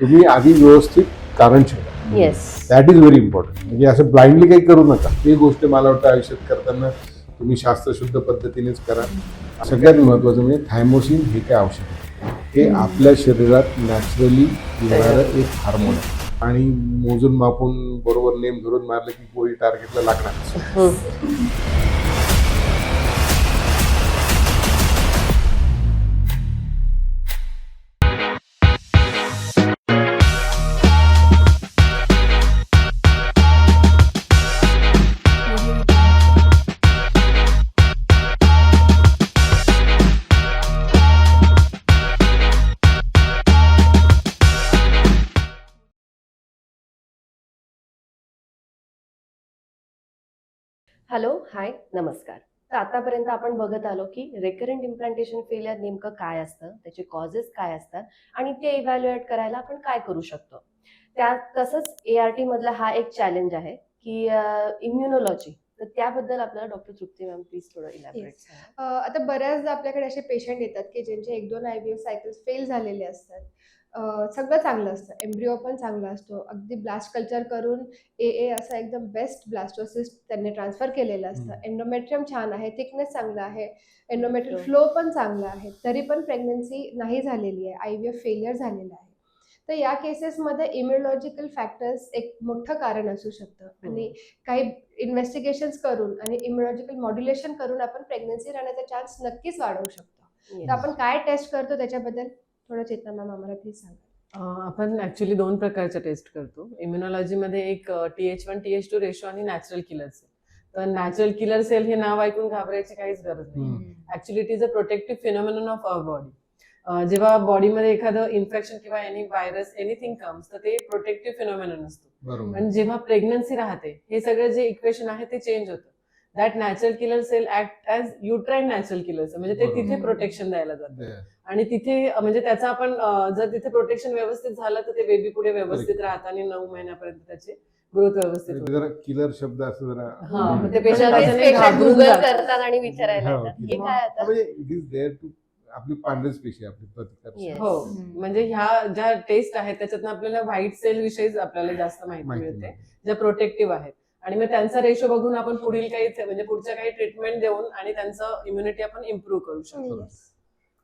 तुम्ही आधी व्यवस्थित कारण शोधा. Yes. That is very important. म्हणजे असं ब्लाइंडली काही करू नका. ही गोष्ट मला वाटतं आयुष्यात करताना तुम्ही शास्त्रशुद्ध पद्धतीनेच करा. सगळ्यात महत्त्वाचं म्हणजे थायमोसिन हे काय औषध आहे, हे आपल्या शरीरात नॅचरली येणारं एक हार्मोन आहे आणि मोजून मापून बरोबर नेम धरून मारलं की गोळी टार्गेटला लागणार. हॅलो, हाय, नमस्कार. तर आतापर्यंत आपण बघत आलो की रेकरंट इम्प्लांटेशन फेलियर नेमकं काय असतं, त्याचे कॉजेस काय असतात आणि ते इव्हॅल्युएट करायला आपण काय करू शकतो. त्यात तसंच ART मधला हा एक चॅलेंज आहे की इम्युनॉलॉजी. तर त्याबद्दल आपल्याला डॉक्टर तृप्ती मॅम प्लीज थोडं इलॅबोरेट करा. आता बऱ्याचदा आपल्याकडे असे पेशंट येतात की ज्यांचे 1-2 IVF सायकल्स फेल झालेले असतात. सगळं चांगलं असतं, एम्ब्रिओ पण चांगला असतो, अगदी ब्लास्ट कल्चर करून AA असं एकदम बेस्ट ब्लास्टोसिस्ट त्यांनी ट्रान्सफर केलेलं असतं. एंडोमेट्रियम छान आहे, थिकनेस चांगला आहे, एंडोमेट्रियल फ्लो पण चांगला आहे, तरी पण प्रेग्नन्सी नाही झालेली आहे, IVF फेलियर झालेलं आहे. तर या केसेसमध्ये इम्युनॉलॉजिकल फॅक्टर्स एक मोठं कारण असू शकतं आणि काही इन्व्हेस्टिगेशन्स करून आणि इम्युनॉलॉजिकल मॉड्युलेशन करून आपण प्रेग्नन्सी राहण्याचा चान्स नक्कीच वाढवू शकतो. तर आपण काय टेस्ट करतो त्याच्याबद्दल थोडं चेतना मॅम आम्हाला प्लीज सांगा. आपण ऍक्च्युली 2 प्रकारच्या टेस्ट करतो. इम्युनॉलॉजीमध्ये एक TH1 TH2 रेशो आणि नॅचरल किलर सेल. तर नॅचरल किलर सेल हे नाव ऐकून घाबरायची काहीच गरज नाही. Actually it is a protective phenomenon of our body. जेव्हा बॉडीमध्ये एखादं इन्फेक्शन किंवा एनी व्हायरस एनिथिंग कम्स तर ते प्रोटेक्टिव्ह फिनॉमिनन असतो. आणि जेव्हा प्रेग्नन्सी राहते हे सगळं जे इक्वेशन आहे ते चेंज होतं. That natural killer cell act as uterine natural killer cell, म्हणजे ते तिथे प्रोटेक्शन द्यायला जातं. आणि तिथे म्हणजे त्याचा आपण जर तिथे प्रोटेक्शन व्यवस्थित झालं तर ते बेबी पुढे व्यवस्थित राहतात आणि 9 महिन्यापर्यंत त्याची ग्रोथ व्यवस्थित होते. जरा किलर शब्द असं जरा मग ते पेशंट पेशंट गुगल करतात आणि विचारायला येतात हे काय आता. म्हणजे इट इज देअर टू आपली पांढरीच पेशी आपली प्रतिकार. हो, म्हणजे ह्या ज्या टेस्ट आहेत त्याच्यातनं आपल्याला व्हाईट सेल विषयीच आपल्याला जास्त माहिती मिळते, ज्या प्रोटेक्टिव्ह आहेत. आणि मग त्यांचा रेशो बघून आपण पुढील काही म्हणजे पुढच्या काही ट्रीटमेंट देऊन आणि त्यांचं इम्युनिटी आपण इम्प्रूव्ह करू शकतो.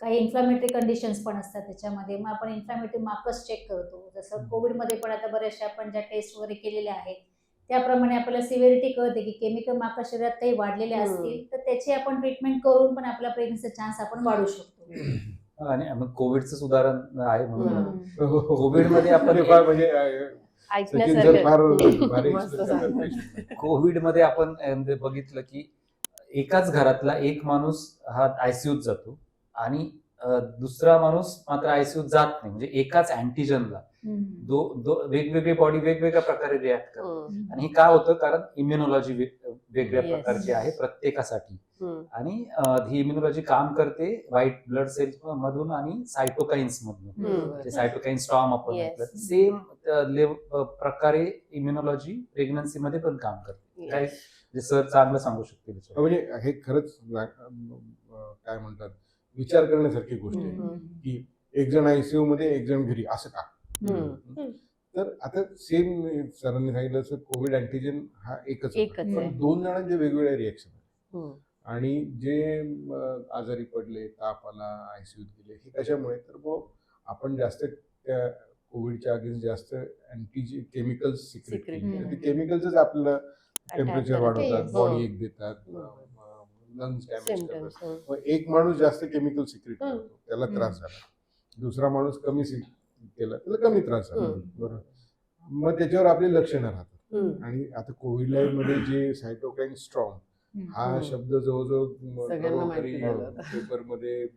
काही इन्फ्लॅमेटरी कंडिशन्स पण असतात त्याच्यामध्ये, मग आपण इन्फ्लॅमेटरी मार्कर्स चेक करतो. जसं कोविडमध्ये पण आता बऱ्याचशा आपण ज्या टेस्ट वगैरे केलेल्या आहेत त्याप्रमाणे आपल्याला सिव्हिरिटी कळते की केमिकल मार्कर शरीरात काही वाढलेले असतील तर त्याची आपण ट्रीटमेंट करून पण आपला प्रेग्नन्सीचा चान्स आपण वाढवू शकतो. आणि कोविडचं उदाहरण आहे म्हणून कोविडमध्ये आपण कोविडमध्ये आपण बघितलं की एकाच घरातला एक माणूस हा आयसीयूत जातो आणि दुसरा माणूस मात्र आयसीयूत जात नाही. म्हणजे एकाच अँटीजनला वेगवेगळी बॉडी वेगवेगळ्या प्रकारे रिॲक्ट करते. आणि हे का होतं, कारण इम्युनॉलॉजी वेगवेगळ्या प्रकारची आहे प्रत्येकासाठी. आणि ही इम्युनॉलॉजी काम करते व्हाईट ब्लड सेल्स मधून आणि सायटोकाइन्स मधून. सायटोकाइन स्टॉर्म आपण म्हटलं सेम प्रकारे इम्युनॉलॉजी प्रेग्नन्सी मध्ये पण काम करते. काय सर चांगलं सांगू शकतील. म्हणजे हे खरंच काय म्हणतात विचार करण्यासारखी गोष्ट आहे की एक जण ICU मध्ये एक जण घरी, असं का. तर आता सेम सरांनी सांगितलं असं कोविड अँटीजन हा एकच पण 2 जणांचे वेगवेगळे रिएक्शन आहेत. आणि जे आजारी पडले, ताप आला, ICUत गेले, हे कशामुळे, तर मग आपण जास्त त्या कोविडच्या अगेन्स्ट जास्त अँटी केमिकल्स सिक्रेट केले. ते केमिकल्सच आपल्याला टेम्परेचर वाढवतात, बॉडी एक देतात, लंग्स डॅमेज करतात. मग एक माणूस जास्त केमिकल सिक्रेट करतो, त्याला त्रास झाला. दुसरा माणूस कमी केला, त्याला कमी त्रास झाला. बरोबर. मग त्याच्यावर आपली लक्षणं राहतात. आणि आता कोविड मध्ये जे सायटोकाइन स्ट्रॉंग हा शब्द जवळजवळ पेपरमध्ये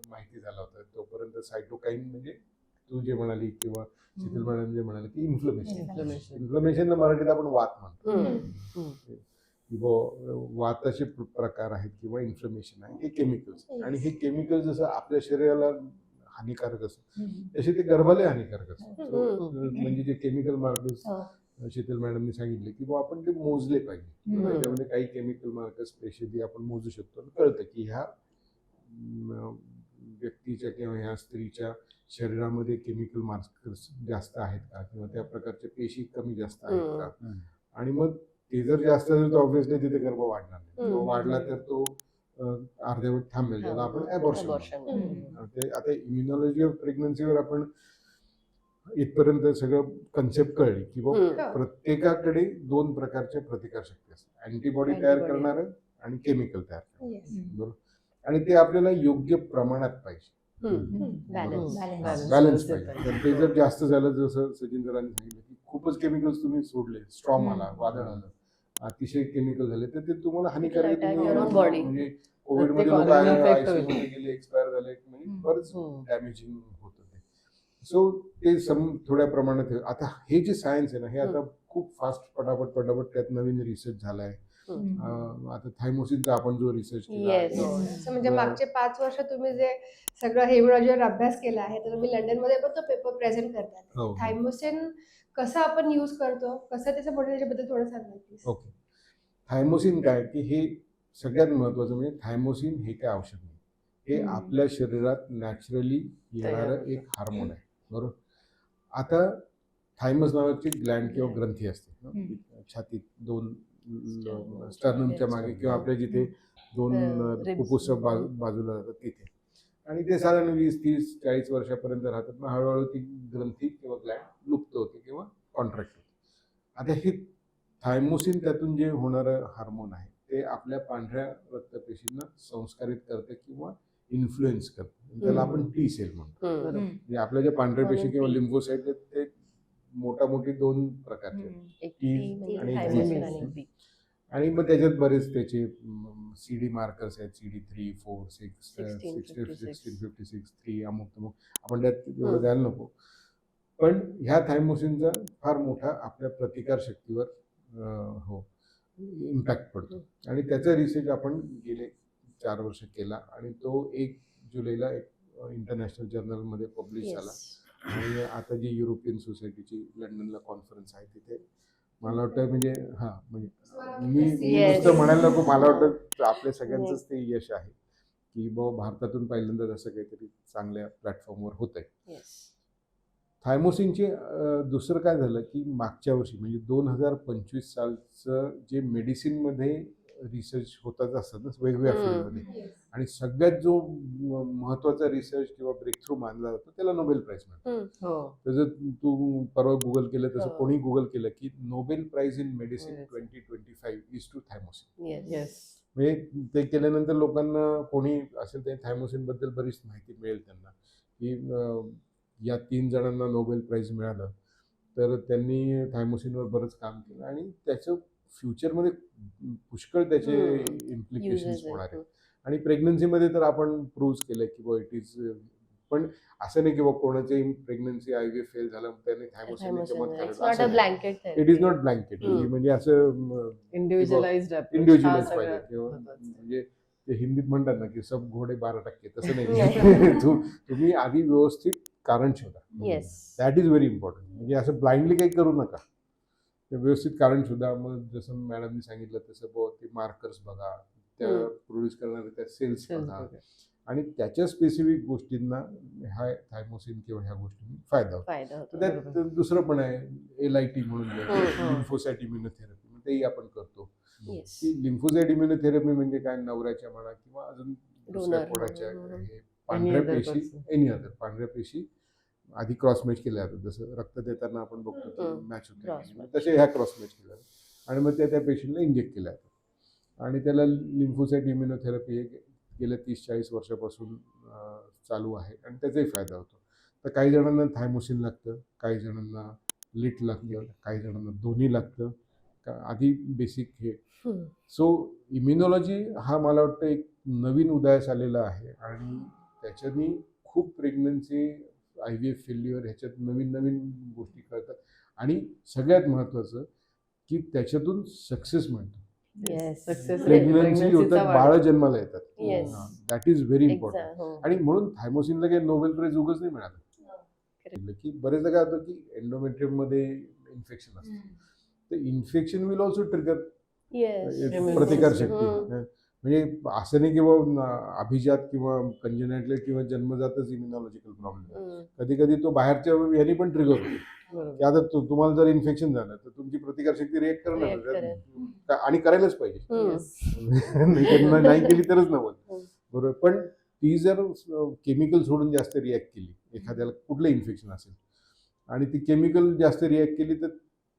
माहिती झाला होता. तोपर्यंत सायटोकाइन म्हणजे तू जे म्हणाली किंवा शीतल मॅडम जे म्हणाले की इन्फ्लमेशन मराठीत आपण वात म्हणतो. वाताचे प्रकार आहेत किंवा इन्फ्लमेशन आहे, हे केमिकल्स. आणि हे केमिकल जसं आपल्या शरीराला हानिकारक असतं तसे ते गर्भाला हानिकारक असतात. म्हणजे जे केमिकल मार्कर्स शीतल मॅडमने सांगितले की आपण ते मोजले पाहिजे. त्याच्यामध्ये काही केमिकल मार्कर्स स्पेशली आपण मोजू शकतो. कळतं की ह्या व्यक्तीच्या किंवा ह्या स्त्रीच्या शरीरामध्ये केमिकल मार्कर्स जास्त आहेत का किंवा त्या प्रकारच्या पेशी कमी जास्त आहेत का. आणि मग ते जर जास्त असेल तर ऑब्व्हियसली तिथे गर्भ वाढणार नाही. तो वाढला तर तो अर्धवट थांबेल, त्याला आपण ॲबॉर्शन ते. आता इम्युनॉलॉजी ऑफ प्रेग्नन्सीवर आपण इथपर्यंत सगळं कन्सेप्ट कळली की बाबा प्रत्येकाकडे 2 प्रकारच्या प्रतिकारशक्ती असतात, अँटीबॉडी तयार Antibody. करणारं आणि केमिकल तयार करणारं. Yes. बरोबर. आणि ते आपल्याला योग्य प्रमाणात पाहिजे, बॅलन्स. बॅलन्स पाहिजे. तर ते जर जास्त झालं, जसं सचिन सरांनी सांगितलं की खूपच केमिकल्स तुम्ही सोडले, स्ट्रॉम आला, वादळ आलं, अतिशय केमिकल झाले, तर ते तुम्हाला हानिकारक Attack तुम्ही your own body. म्हणजे कोविड मध्ये प्रत्येक लोक organ effect ICU होईल. मध्ये गेले, एक्सपायर झाले, म्हणजे बरंच हम्म. डॅमेजिंग होतं ते. सो ते थोड्या प्रमाणात आता हे जे सायन्स आहे ना, हे आता खूप फास्ट पटापट त्यात नवीन रिसर्च झालाय. आता थायमोसिनचा आपण जो रिसर्च केला Yes. असं म्हणजे मागचे 5 वर्ष तुम्ही जे सगळं हेमोलॉजीवर अभ्यास केला आहे, तर तुम्ही लंडनमध्ये पण तो पेपर प्रेझेंट करतात. हो. थायमोसिन कसं आपण यूज करतो, कसं त्याचं मोठं, त्याच्याबद्दल थोडं सांगा प्लीज. ओके. थायमोसिन काय की हे सगळ्यात महत्वाचं म्हणजे थायमोसिन हे काय औषध नाही, हे आपल्या शरीरात नॅचरली येणारं एक हार्मोन आहे. बरोबर. आता थायमस नावाची ग्लँड किंवा ग्रंथी असते छातीत, 2 स्टर्नमच्या मागे किंवा आपल्या जिथे 2 ribs. फुफ्फुस बाजूला जातात तिथे. आणि ते साधारण 20, 30, 40 वर्षापर्यंत राहतात. मग हळूहळू ती ग्रंथी किंवा ग्लँड लुप्त होते किंवा कॉन्ट्रॅक्ट होते. आता हे थायमोसिन त्यातून जे होणारं हार्मोन आहे ते आपल्या पांढऱ्या रक्तपेशींना संस्कारित करते किंवा इन्फ्लुएन्स करते. त्याला आपण टी सेल म्हणतो. म्हणजे आपल्या ज्या पांढऱ्या पेशी किंवा लिम्फोसाइट आहेत ते मोठी 2 प्रकारचे आहेत. एक T T आणि थायमोसिन G. आणि B. आणि मग त्याच्यात बरेच त्याचे CD मार्कर्स आहेत, CD3, 4, 6, 16, 16, 56, 3 अमुक आपण त्यात एवढं द्यायला नको. पण ह्या थायमोसिनचा फार मोठा आपल्या प्रतिकार शक्तीवर इम्पॅक्ट पडतो. आणि त्याचा रिसर्च आपण गेले 4 वर्ष केला आणि तो 1 जुलैला एक इंटरनॅशनल जर्नलमध्ये पब्लिश झाला. आणि आता जी युरोपियन सोसायटीची लंडनला कॉन्फरन्स आहे तिथे मला वाटतं म्हणजे म्हणजे मी Yes. नुसतं म्हणायला नको, मला वाटतं आपल्या सगळ्यांचंच ते यश आहे की बाबा भारतातून पहिल्यांदाच असं काहीतरी चांगल्या प्लॅटफॉर्मवर होत आहे. Yes. थायमोसिनचे दुसरं काय झालं की मागच्या वर्षी म्हणजे 2025 सालचं जे मेडिसिनमध्ये रिसर्च होतच असतात ना वेगवेगळ्या फील्डमध्ये, आणि सगळ्यात जो महत्वाचा रिसर्च किंवा ब्रेक थ्रू मानला जातो त्याला नोबेल प्राइज मिळतो. हो. तर जर तू परवा गुगल केलं तसं हो. कोणी गुगल केलं की Nobel prize in medicine Yes. 2025 is to thymosin. Yes. Yes. म्हणजे ते केल्यानंतर लोकांना कोणी असेल ते थायमोसिन बद्दल बरीच माहिती मिळेल त्यांना की या 3 जणांना नोबेल प्राइज मिळालं तर त्यांनी थायमोसिनवर बरंच काम केलं आणि त्याचं फ्युचरमध्ये पुष्कळ त्याचे इम्प्लिकेशन्स Uses होणार आहेत. आहेत. आणि प्रेग्नन्सीमध्ये तर आपण प्रूव्ह केलं की बा इट इज, पण असं नाही की बा कोणाची प्रेग्नन्सी IVF फेल झालं त्याने thymosin Thymosin. It's not a blanket therapy. It is not blanket. म्हणजे असं इंडिव्हिज्युअलाइज्ड इंडिव्हिज्युअलाइज पाहिजे किंवा म्हणजे ते हिंदीत म्हणतात ना की सब घोडे 12% तसं नाही. तुम्ही आधी व्यवस्थित कारण शोधा. Yes. That is very important. म्हणजे असं ब्लाइंडली काही करू नका, ते व्यवस्थित कारण शोधा. मग जसं मॅडमनी सांगितलं तसं ते मार्कर्स बघा, त्या प्रोड्यूस करणाऱ्या त्या सेल्स बघा, आणि त्याच्या स्पेसिफिक गोष्टींना ह्या थायमोसिन किंवा ह्या गोष्टींनी फायदा होतो. तर त्यात दुसरं पण आहे LIT म्हणून लिम्फोसाइट इम्युनोथेरपी, तेही आपण करतो. Yes. की लिम्फोसाइट इम्युनोथेरपी म्हणजे काय, नवऱ्याच्या म्हणा किंवा अजून दुसऱ्या Donor. पोटाच्या हे पांढऱ्या other पेशी, person. एनी अदर पांढऱ्या पेशी आधी क्रॉस मॅच केल्या जातात. जसं रक्त देताना आपण बघतो मॅच Cross होते, match. तसे ह्या क्रॉस मॅच केल्या जातात आणि मग त्या पेशींना इंजेक्ट केल्या जातात. आणि त्याला लिम्फोसाइट इम्युनोथेरपी हे गेल्या 30-40 वर्षापासून चालू आहे आणि त्याचाही फायदा होतो. तर काही जणांना थायमोसिन लागतं, काही जणांना लिट लागतं, काही जणांना दोन्ही लागतं. आधी बेसिक हे. सो इम्युनॉलॉजी हा मला वाटतं एक नवीन उदयास आलेला आहे आणि त्याच्यानी खूप प्रेग्नन्सी IVF फेल्युअर ह्याच्यात नवीन गोष्टी कळतात आणि सगळ्यात महत्त्वाचं की त्याच्यातून सक्सेस मिळतो. Yes. सक्सेस प्रेग्नन्सी होतात, बाळ जन्माला येतात. Yes. That is very important. Exactly. आणि म्हणून थायमोसिनला काही नोबेल प्राइज उगाच नाही मिळालं. की बरेचदा काय होतं की एंडोमेट्रियम मध्ये इन्फेक्शन असतं, तर infection will also trigger Yes. प्रतिकार शक्ती. म्हणजे असं नाही किंवा अभिजात किंवा कंजेनायटल किंवा जन्मजातच इम्युनॉलॉजिकल प्रॉब्लेम, कधी कधी तो बाहेरच्या याने पण ट्रिगर होतो. की बरोबर. आता तुम्हाला जर इन्फेक्शन झालं तर तुमची प्रतिकारशक्ती रिएक्ट React करणार आणि करायलाच पाहिजे. हम्म. नाही केली तरच नवल. हम्म. बरोबर. पण ती जर केमिकल सोडून जास्त रिॲक्ट केली, एखाद्याला कुठलं इन्फेक्शन असेल आणि ती केमिकल जास्त रिॲक्ट केली, तर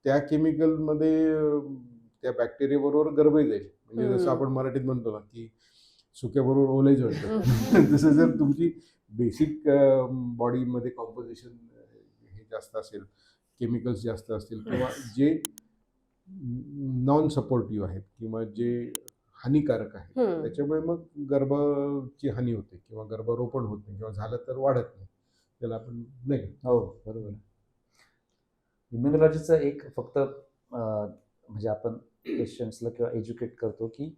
त्या केमिकलमध्ये त्या बॅक्टेरिया बरोबर गर्भही जाईल. म्हणजे जसं आपण मराठीत म्हणतो ना की सुक्याबरोबर ओलही जळतं. तसं जर तुमची बेसिक बॉडीमध्ये कॉम्पोजिशन हे जास्त असेल, केमिकल्स जास्त असतील किंवा जे नॉन सपोर्टिव्ह आहेत किंवा जे हानिकारक आहेत, त्याच्यामुळे मग गर्भाची हानी होते किंवा गर्भारोपण होत नाही किंवा झालं तर वाढत नाही. त्याला आपण नाही. हो, बरोबर. इम्युनॉलॉजीचं एक फक्त म्हणजे आपण पेशंट्सला किंवा एज्युकेट करतो की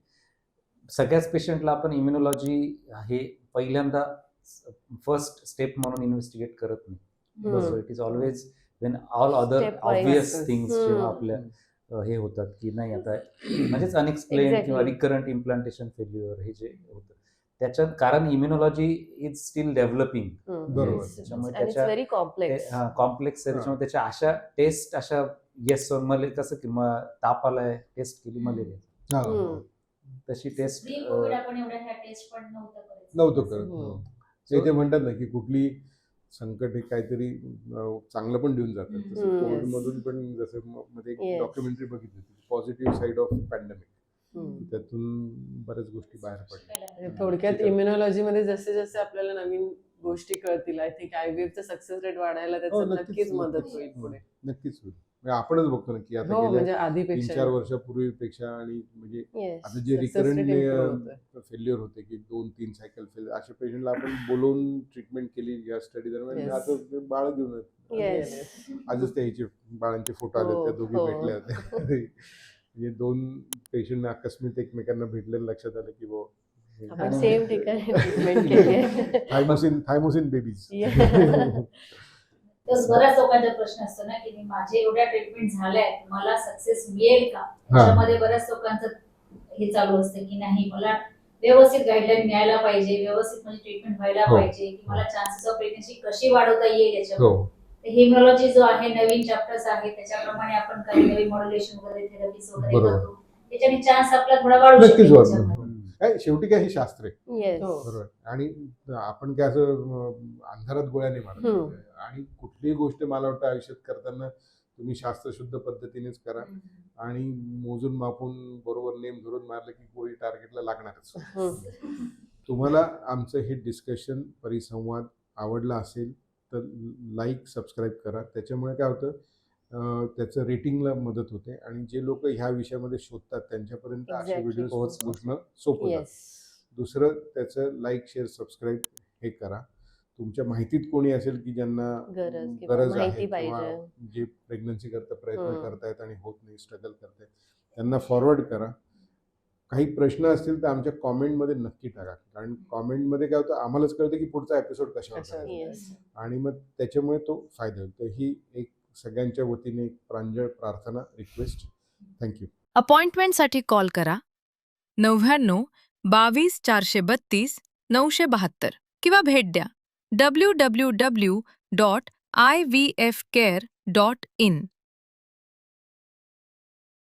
सगळ्याच पेशंटला आपण इम्युनॉलॉजी हे पहिल्यांदा फर्स्ट स्टेप म्हणून इन्व्हेस्टिगेट करत नाही. So it is always Wien all other Step wise. Obvious things जेव्हा हम्म. आपल्या हे होतात की नाही आता म्हणजेच अनएक्सप्लेन Exactly. किंवा रिकरंट इम्प्लांटेशन फेल्युअर हे जे होतं त्याच्यात, कारण इम्युनॉलॉजी इज स्टील डेव्हलपिंग. बरोबर. त्याच्यामुळे आणि त्याच्या व्हेरी कॉम्प्लेक्स. कॉम्प्लेक्स आहे. त्याच्यामुळे त्याच्या अशा टेस्ट अशा येस कसं की ताप आलाय टेस्ट केली मलेरिया, हा. तशी टेस्ट प्री कोविड आपण एवढ्या ह्या टेस्ट पण नव्हतं करत. नव्हतं करत. हम्म. ते म्हणतात ना की कुठली संकट हे काहीतरी चांगलं पण देऊन जातात. तसं Yes. कोविड मधून पण जसं मध्ये Yes. डॉक्युमेंटरी बघितली होती, पॉझिटिव्ह साईड ऑफ पॅन्डेमिक. त्यातून बऱ्याच गोष्टी बाहेर पडल्या. थोडक्यात इम्युनॉलॉजीमध्ये जसे जसे आपल्याला नवीन गोष्टी कळतील, आय थिंक आयव्हीएफचा सक्सेस रेट वाढायला हो, त्याचं नक्कीच, नक्कीच मदत नक्कीच. होईल पुढे. नक्कीच होईल. म्हणजे आपणच बघतो ना की आता हो, गेल्या म्हणजे 3-4 आधीपेक्षा वर्षापूर्वीपेक्षा आणि म्हणजे येस. आता जे Success rate improve रिकरंट होतोय. फेल्युअर होते की 2-3 सायकल फेल, अशा पेशंटला आपण बोलवून ट्रीटमेंट केली या स्टडी दरम्यान. Yes. आता ते बाळ घेऊन येत. येस. आजच त्याचे बाळांचे फोटो आले, हो, त्या दोघी हो. भेटल्या होत्या. म्हणजे 2 पेशंट अकस्मात एकमेकांना भेटलेलं लक्षात आलं की वो आपण सेम ठिकाणी ट्रीटमेंट केली आहे. Thymosin babies. तर बऱ्याच लोकांचा प्रश्न असतो ना की माझे एवढ्या ट्रीटमेंट झाल्या आहेत, मला सक्सेस मिळेल का? त्याच्यामध्ये बऱ्याच लोकांचं हे चालू असतं की नाही, मला व्यवस्थित गाईडलाईन मिळायला पाहिजे, व्यवस्थित म्हणजे ट्रीटमेंट व्हायला हो. पाहिजे, की मला चान्सेस ऑफ प्रेग्नन्सी कशी वाढवता येईल याच्यामध्ये. हो. हिमोलॉजी जो आहे, नवीन चॅप्टर्स आहे, त्याच्याप्रमाणे आपण काही नवीन मॉड्युलेशन वगैरे थेरपीज वगैरे बरोबर. करतो. त्याच्याने चान्स आपला थोडा वाढू नक्कीच शकेल वाढणार. त्याच्यामध्ये. काय शेवटी काय हे शास्त्र आहे. येस. हो. बरोबर. आणि आपण काय असं अंधारात गोळ्या नाही मारत. आणि कुठलीही गोष्ट मला वाटतं आयुष्यात करताना तुम्ही शास्त्रशुद्ध पद्धतीनेच करा आणि मोजून मापून बरोबर नेम धरून मारलं की गोळी टार्गेटला लागणारच. तुम्हाला आमचं हे डिस्कशन परिसंवाद आवडला असेल तर लाईक सबस्क्राईब करा. त्याच्यामुळे काय होतं, त्याचं रेटिंगला मदत होते आणि जे लोक ह्या विषयामध्ये शोधतात त्यांच्यापर्यंत असे Exactly. व्हिडिओ पोहोचणं. पोहोचणं सोपं जातं. येस. दुसरं त्याचं लाईक शेअर सबस्क्राईब हे करा. तुमच्या माहितीत कोणी असेल की ज्यांना गरज किंवा गरज माहिती आहे किंवा पाहिजे. जे प्रेग्नन्सी करता प्रयत्न हम्म. करतायत आणि होत नाही, स्ट्रगल करतायत, त्यांना फॉरवर्ड करा. काही प्रश्न असतील तर आमच्या कॉमेंटमध्ये नक्की टाका. कारण कॉमेंटमध्ये काय होतं, आम्हालाच कळतं की पुढचा एपिसोड कशावर कशावर करायचा. येस. आणि मग त्याच्यामुळे तो फायदा होईल. तर ही एक सगळ्यांच्या वतीने एक प्रांजळ प्रार्थना, रिक्वेस्ट. थँक्यू. अपॉइंटमेंटसाठी कॉल करा 99 22 432 972 किंवा भेट द्या www.ivfcare.in.